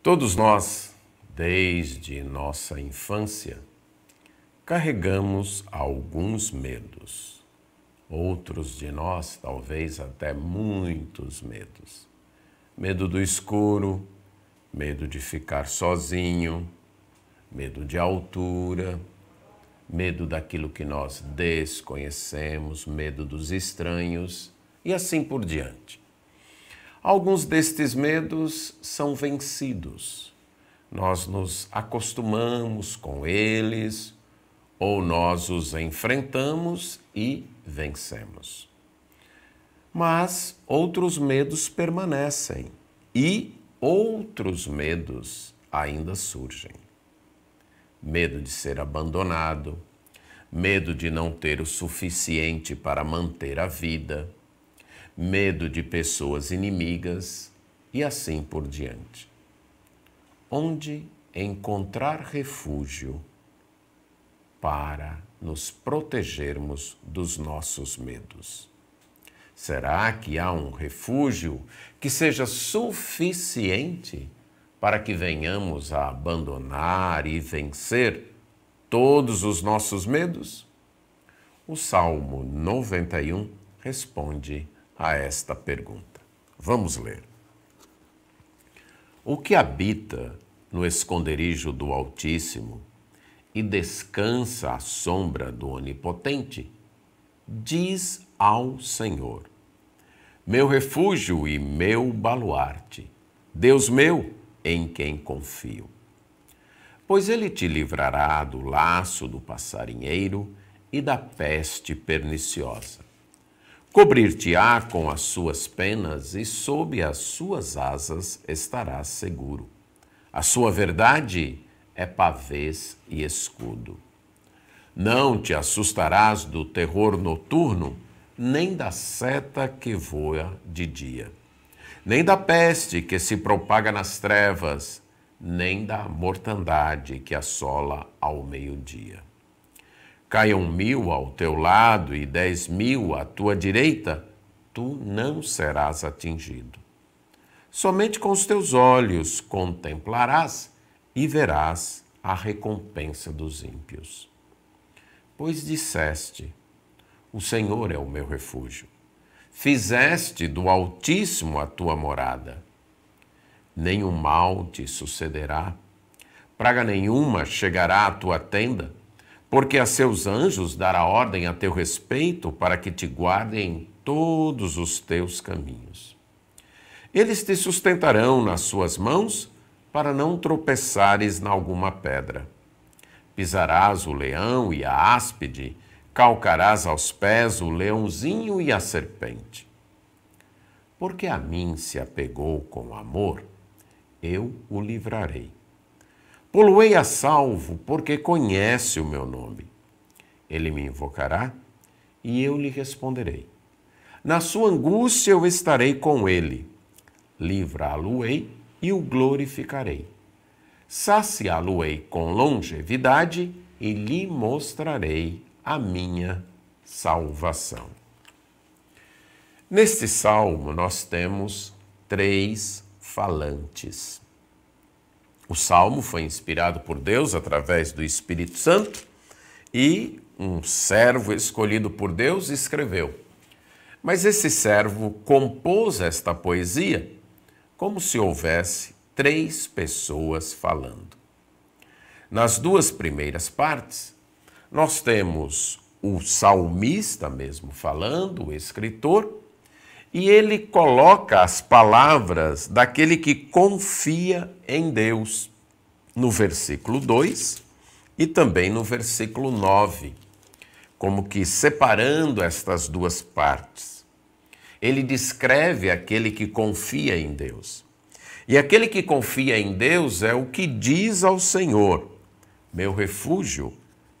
Todos nós, desde nossa infância, carregamos alguns medos. Outros de nós, talvez até muitos medos. Medo do escuro, medo de ficar sozinho, medo de altura, medo daquilo que nós desconhecemos, medo dos estranhos e assim por diante. Alguns destes medos são vencidos. Nós nos acostumamos com eles ou nós os enfrentamos e vencemos. Mas outros medos permanecem e outros medos ainda surgem. Medo de ser abandonado, medo de não ter o suficiente para manter a vida, medo de pessoas inimigas e assim por diante. Onde encontrar refúgio para nos protegermos dos nossos medos? Será que há um refúgio que seja suficiente para que venhamos a abandonar e vencer todos os nossos medos? O Salmo 91 responde a esta pergunta. Vamos ler. O que habita no esconderijo do Altíssimo e descansa à sombra do Onipotente, diz ao Senhor: meu refúgio e meu baluarte, Deus meu, em quem confio. Pois ele te livrará do laço do passarinheiro e da peste perniciosa. Cobrir-te-á com as suas penas e sob as suas asas estarás seguro. A sua verdade é pavês e escudo. Não te assustarás do terror noturno, nem da seta que voa de dia, nem da peste que se propaga nas trevas, nem da mortandade que assola ao meio-dia. Caiam 1000 ao teu lado e 10.000 à tua direita, tu não serás atingido. Somente com os teus olhos contemplarás e verás a recompensa dos ímpios. Pois disseste: o Senhor é o meu refúgio. Fizeste do Altíssimo a tua morada. Nenhum mal te sucederá, praga nenhuma chegará à tua tenda, porque a seus anjos dará ordem a teu respeito para que te guardem em todos os teus caminhos. Eles te sustentarão nas suas mãos para não tropeçares em alguma pedra. Pisarás o leão e a áspide, calcarás aos pés o leãozinho e a serpente. Porque a mim se apegou com amor, eu o livrarei. Pô-lo-ei a salvo, porque conhece o meu nome. Ele me invocará e eu lhe responderei. Na sua angústia eu estarei com ele. Livrá-lo-ei e o glorificarei. Saciá-lo-ei com longevidade e lhe mostrarei a minha salvação. Neste salmo nós temos 3 falantes. O salmo foi inspirado por Deus através do Espírito Santo e um servo escolhido por Deus escreveu. Mas esse servo compôs esta poesia como se houvesse 3 pessoas falando. Nas 2 primeiras partes, nós temos o salmista mesmo falando, o escritor, e ele coloca as palavras daquele que confia em Deus, no versículo 2 e também no versículo 9, como que separando estas 2 partes. Ele descreve aquele que confia em Deus. E aquele que confia em Deus é o que diz ao Senhor: meu refúgio,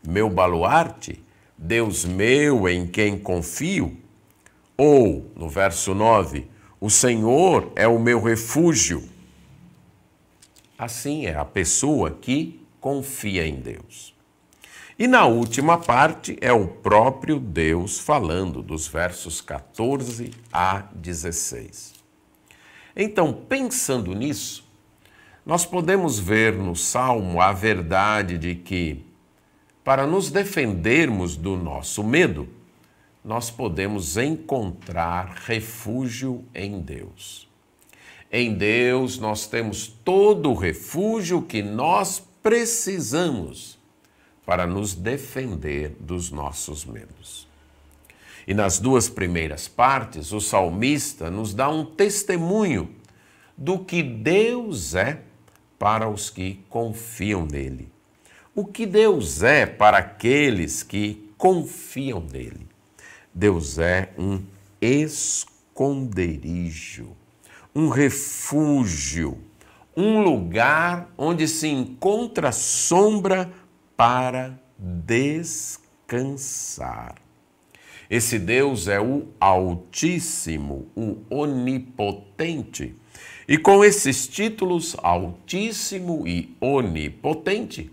meu baluarte, Deus meu em quem confio. Ou, no verso 9, o Senhor é o meu refúgio. Assim é a pessoa que confia em Deus. E na última parte é o próprio Deus falando, dos versos 14 a 16. Então, pensando nisso, nós podemos ver no Salmo a verdade de que, para nos defendermos do nosso medo, nós podemos encontrar refúgio em Deus. Em Deus nós temos todo o refúgio que nós precisamos para nos defender dos nossos medos. E nas duas primeiras partes, o salmista nos dá um testemunho do que Deus é para os que confiam nele. O que Deus é para aqueles que confiam nele. Deus é um esconderijo, um refúgio, um lugar onde se encontra sombra para descansar. Esse Deus é o Altíssimo, o Onipotente. E com esses títulos, Altíssimo e Onipotente,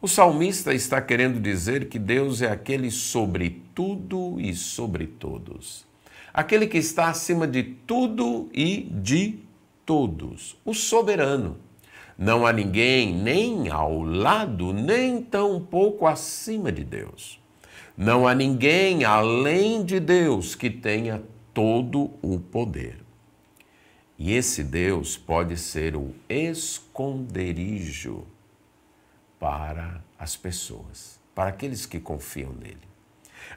o salmista está querendo dizer que Deus é aquele sobre tudo e sobre todos. Aquele que está acima de tudo e de todos. O soberano. Não há ninguém nem ao lado, nem tampouco acima de Deus. Não há ninguém além de Deus que tenha todo o poder. E esse Deus pode ser o esconderijo para as pessoas, para aqueles que confiam nele.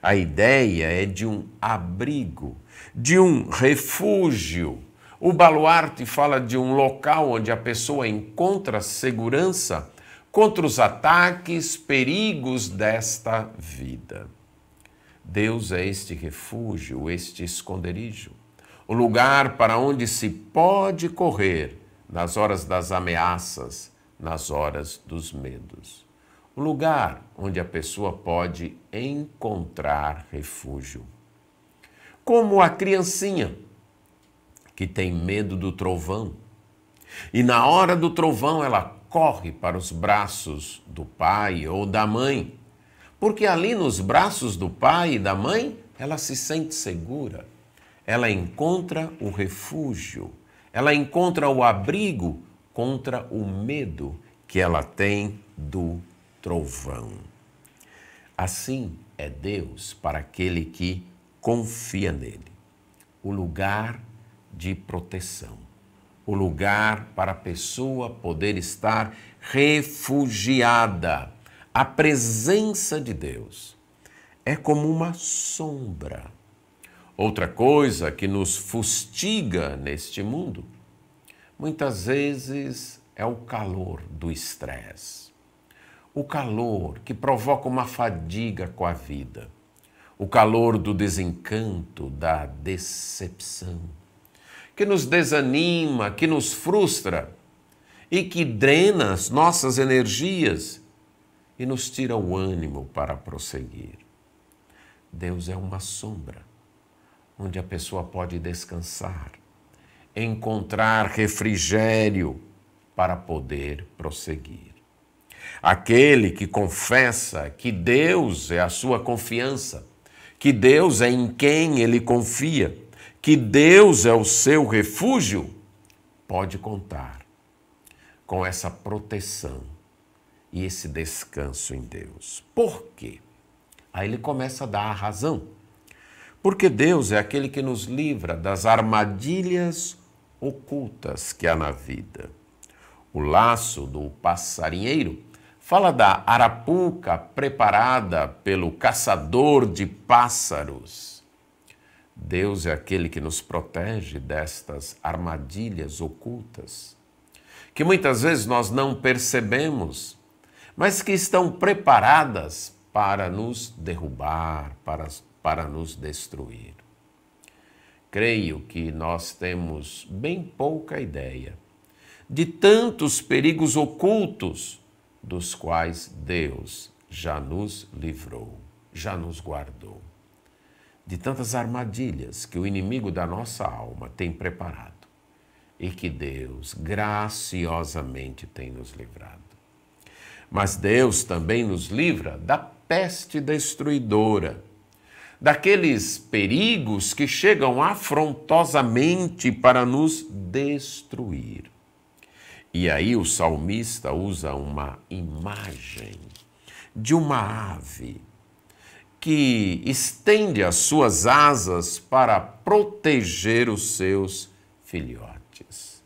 A ideia é de um abrigo, de um refúgio. O baluarte fala de um local onde a pessoa encontra segurança contra os ataques, perigos desta vida. Deus é este refúgio, este esconderijo, o lugar para onde se pode correr nas horas das ameaças, nas horas dos medos. O lugar onde a pessoa pode encontrar refúgio. Como a criancinha que tem medo do trovão. E na hora do trovão ela corre para os braços do pai ou da mãe. Porque ali nos braços do pai e da mãe ela se sente segura. Ela encontra o refúgio. Ela encontra o abrigo contra o medo que ela tem do trovão. Assim é Deus para aquele que confia nele. O lugar de proteção. O lugar para a pessoa poder estar refugiada. A presença de Deus é como uma sombra. Outra coisa que nos fustiga neste mundo, muitas vezes é o calor do estresse. O calor que provoca uma fadiga com a vida. O calor do desencanto, da decepção. Que nos desanima, que nos frustra e que drena as nossas energias e nos tira o ânimo para prosseguir. Deus é uma sombra onde a pessoa pode descansar, encontrar refrigério para poder prosseguir. Aquele que confessa que Deus é a sua confiança, que Deus é em quem ele confia, que Deus é o seu refúgio, pode contar com essa proteção e esse descanso em Deus. Por quê? Aí ele começa a dar a razão. Porque Deus é aquele que nos livra das armadilhas ocultas que há na vida. O laço do passarinheiro fala da arapuca preparada pelo caçador de pássaros. Deus é aquele que nos protege destas armadilhas ocultas, que muitas vezes nós não percebemos, mas que estão preparadas para nos derrubar, para nos destruir. Creio que nós temos bem pouca ideia de tantos perigos ocultos dos quais Deus já nos livrou, já nos guardou. De tantas armadilhas que o inimigo da nossa alma tem preparado e que Deus graciosamente tem nos livrado. Mas Deus também nos livra da peste destruidora, daqueles perigos que chegam afrontosamente para nos destruir. E aí o salmista usa uma imagem de uma ave que estende as suas asas para proteger os seus filhotes.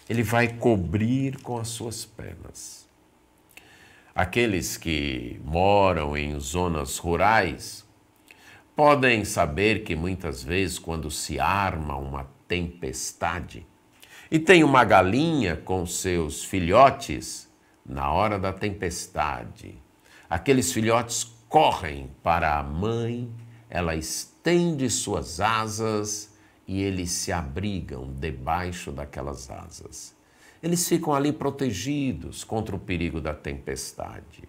Ele vai cobrir com as suas penas. Aqueles que moram em zonas rurais podem saber que muitas vezes, quando se arma uma tempestade e tem uma galinha com seus filhotes, na hora da tempestade, aqueles filhotes correm para a mãe, ela estende suas asas e eles se abrigam debaixo daquelas asas. Eles ficam ali protegidos contra o perigo da tempestade.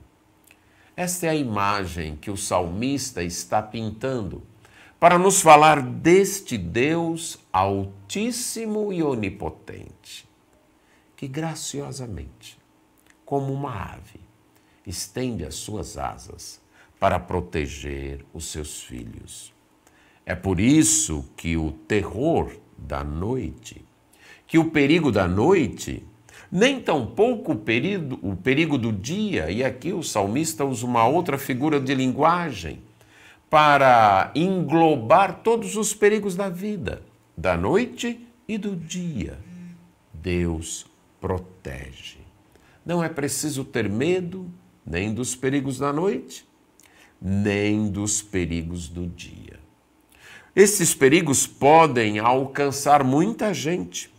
Esta é a imagem que o salmista está pintando para nos falar deste Deus altíssimo e onipotente, que graciosamente, como uma ave, estende as suas asas para proteger os seus filhos. É por isso que o terror da noite, que o perigo da noite, nem tampouco o perigo do dia, e aqui o salmista usa uma outra figura de linguagem para englobar todos os perigos da vida, da noite e do dia. Deus protege. Não é preciso ter medo nem dos perigos da noite, nem dos perigos do dia. Esses perigos podem alcançar muita gente.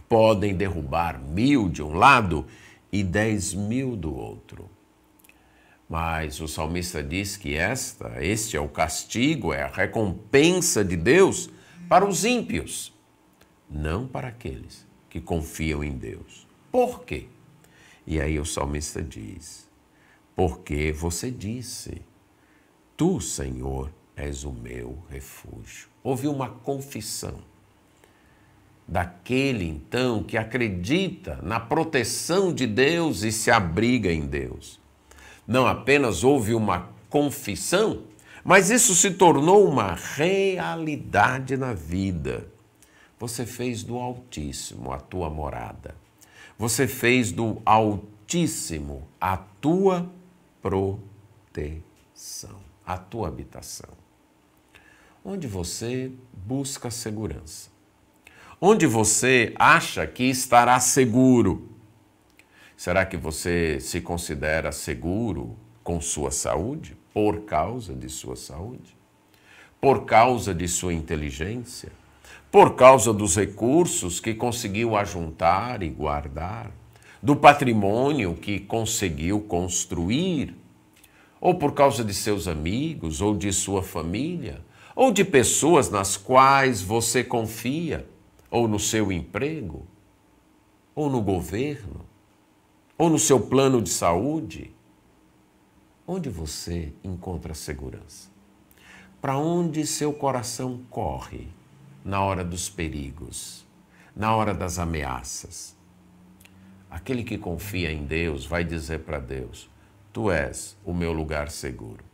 Podem derrubar 1000 de um lado e 10.000 do outro. Mas o salmista diz que este é o castigo, é a recompensa de Deus para os ímpios, não para aqueles que confiam em Deus. Por quê? E aí o salmista diz: porque você disse, tu, Senhor, és o meu refúgio. Houve uma confissão daquele, então, que acredita na proteção de Deus e se abriga em Deus. Não apenas houve uma confissão, mas isso se tornou uma realidade na vida. Você fez do Altíssimo a tua morada. Você fez do Altíssimo a tua proteção, a tua habitação. Onde você busca segurança. Onde você acha que estará seguro. Será que você se considera seguro com sua saúde? Por causa de sua saúde? Por causa de sua inteligência? Por causa dos recursos que conseguiu ajuntar e guardar? Do patrimônio que conseguiu construir? Ou por causa de seus amigos, ou de sua família? Ou de pessoas nas quais você confia? Ou no seu emprego? Ou no governo? Ou no seu plano de saúde? Onde você encontra segurança? Para onde seu coração corre na hora dos perigos, na hora das ameaças? Aquele que confia em Deus vai dizer para Deus: tu és o meu lugar seguro.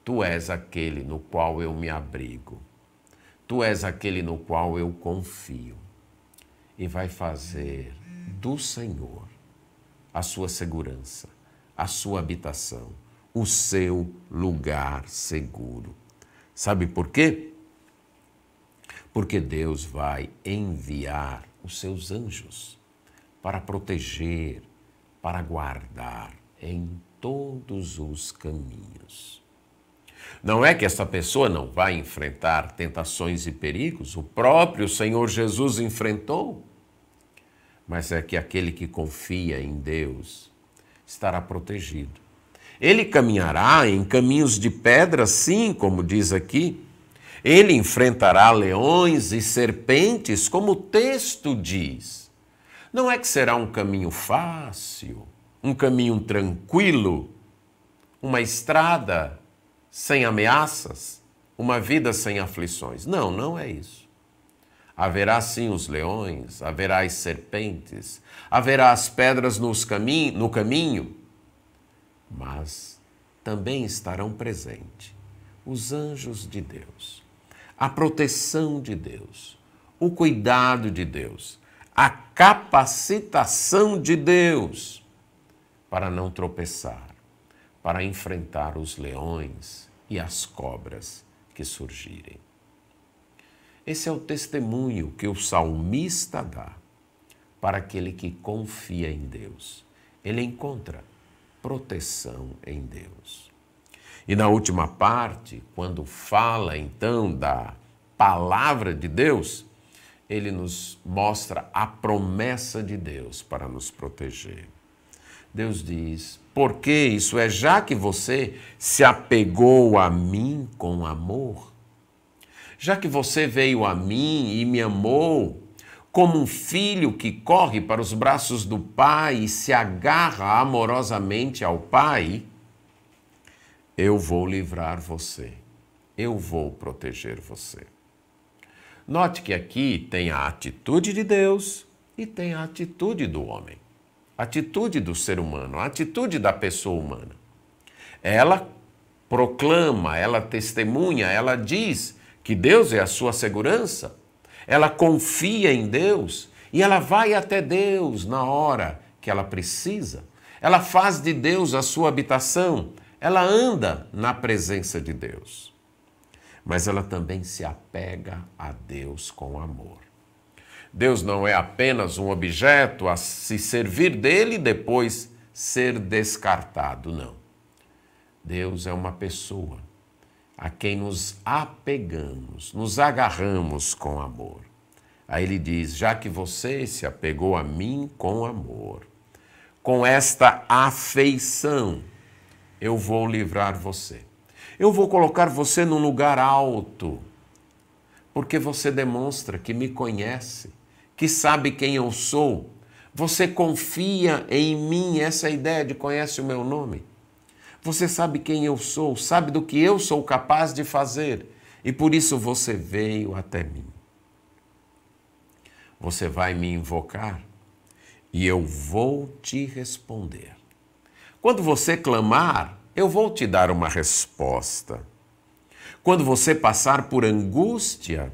Tu és aquele no qual eu me abrigo. Tu és aquele no qual eu confio. E vai fazer do Senhor a sua segurança, a sua habitação, o seu lugar seguro. Sabe por quê? Porque Deus vai enviar os seus anjos para proteger, para guardar em todos os caminhos. Não é que essa pessoa não vai enfrentar tentações e perigos, o próprio Senhor Jesus enfrentou. Mas é que aquele que confia em Deus estará protegido. Ele caminhará em caminhos de pedra, sim, como diz aqui. Ele enfrentará leões e serpentes, como o texto diz. Não é que será um caminho fácil, um caminho tranquilo, uma estrada sem ameaças, uma vida sem aflições. Não, não é isso. Haverá sim os leões, haverá as serpentes, haverá as pedras no caminho, mas também estarão presentes os anjos de Deus, a proteção de Deus, o cuidado de Deus, a capacitação de Deus para não tropeçar, para enfrentar os leões e as cobras que surgirem. Esse é o testemunho que o salmista dá para aquele que confia em Deus. Ele encontra proteção em Deus. E na última parte, quando fala então da palavra de Deus, ele nos mostra a promessa de Deus para nos proteger. Deus diz, porque isso é, já que você se apegou a mim com amor, já que você veio a mim e me amou, como um filho que corre para os braços do pai e se agarra amorosamente ao pai, eu vou livrar você, eu vou proteger você. Note que aqui tem a atitude de Deus e tem a atitude do homem, a atitude do ser humano, a atitude da pessoa humana. Ela proclama, ela testemunha, ela diz que Deus é a sua segurança, ela confia em Deus e ela vai até Deus na hora que ela precisa. Ela faz de Deus a sua habitação, ela anda na presença de Deus. Mas ela também se apega a Deus com amor. Deus não é apenas um objeto a se servir dele e depois ser descartado, não. Deus é uma pessoa a quem nos apegamos, nos agarramos com amor. Aí ele diz, já que você se apegou a mim com amor, com esta afeição, eu vou livrar você. Eu vou colocar você num lugar alto, porque você demonstra que me conhece, que sabe quem eu sou. Você confia em mim, essa é a ideia de conhece o meu nome. Você sabe quem eu sou, sabe do que eu sou capaz de fazer, e por isso você veio até mim. Você vai me invocar e eu vou te responder. Quando você clamar, eu vou te dar uma resposta. Quando você passar por angústia,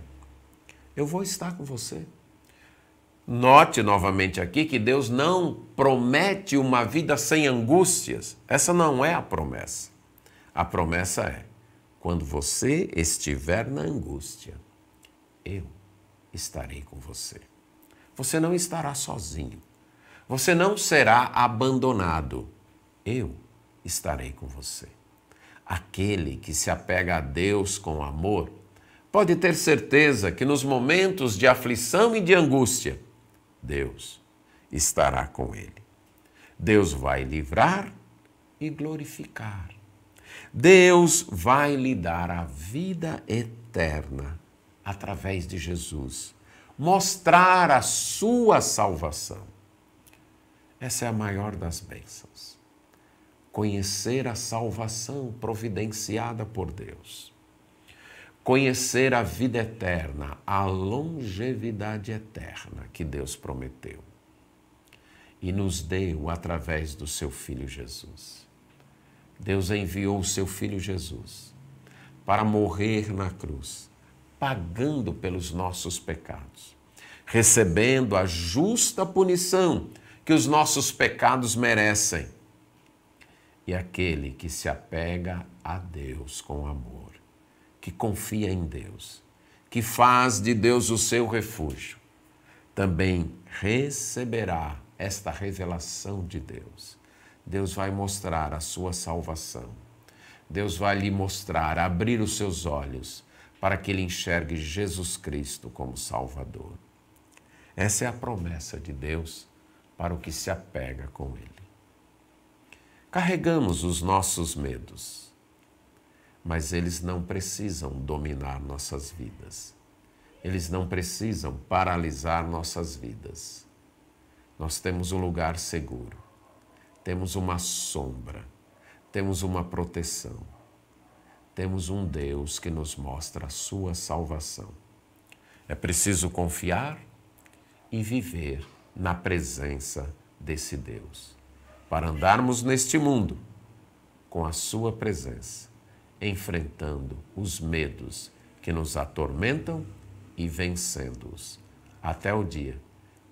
eu vou estar com você. Note novamente aqui que Deus não promete uma vida sem angústias. Essa não é a promessa. A promessa é, quando você estiver na angústia, eu estarei com você. Você não estará sozinho. Você não será abandonado. Eu estarei com você. Aquele que se apega a Deus com amor pode ter certeza que nos momentos de aflição e de angústia, Deus estará com ele. Deus vai livrar e glorificar. Deus vai lhe dar a vida eterna através de Jesus, mostrar a sua salvação. Essa é a maior das bênçãos. Conhecer a salvação providenciada por Deus. Conhecer a vida eterna, a longevidade eterna que Deus prometeu e nos deu através do seu Filho Jesus. Deus enviou o seu Filho Jesus para morrer na cruz, pagando pelos nossos pecados, recebendo a justa punição que os nossos pecados merecem. E aquele que se apega a Deus com amor, que confia em Deus, que faz de Deus o seu refúgio, também receberá esta revelação de Deus. Deus vai mostrar a sua salvação. Deus vai lhe mostrar, abrir os seus olhos para que ele enxergue Jesus Cristo como Salvador. Essa é a promessa de Deus para o que se apega com ele. Carregamos os nossos medos, mas eles não precisam dominar nossas vidas. Eles não precisam paralisar nossas vidas. Nós temos um lugar seguro, temos uma sombra, temos uma proteção, temos um Deus que nos mostra a sua salvação. É preciso confiar e viver na presença desse Deus, para andarmos neste mundo com a sua presença, enfrentando os medos que nos atormentam e vencendo-os, até o dia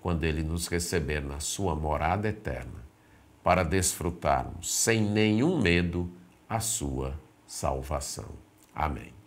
quando Ele nos receber na sua morada eterna, para desfrutarmos sem nenhum medo a sua salvação. Amém.